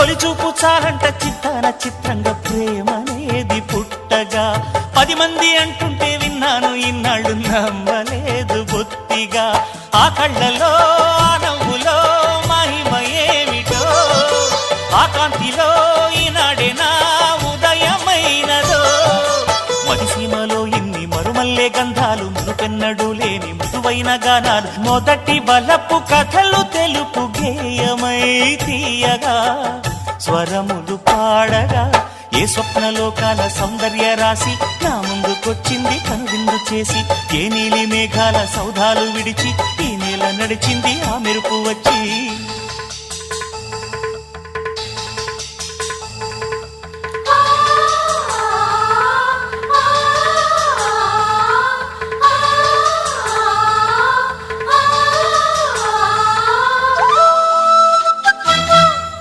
తొలి చూపు చాలంట చిత్తాన చిత్రంగా ప్రేమనేది పుట్టగా 10 మంది అంటుంటే విన్నాను ఇన్నాళ్ళు నమ్మలేదు బొత్తిగా ఆ కళ్ళలో ఆ నవ్వులో మహిమ ఏమిటో ఆ కాంతిలో ఈనాడే నా ఉదయమైనదో మదిసీమలో ఇన్ని మరుమల్లే గంధాలు మునుపెన్నడు లేని మృదువైన గానాలు మొదటి బలపు కథలు తెలుపు గేయమై తీయగా స్వరములు పాడగా ఏ స్వప్నలోకాల సౌందర్య రాసి నా ముందుకొచ్చింది కనువిందు చేసి ఏ నీలి మేఘాల సౌధాలు విడిచి ఈ నేల నడిచింది ఆ మెరుపు వచ్చి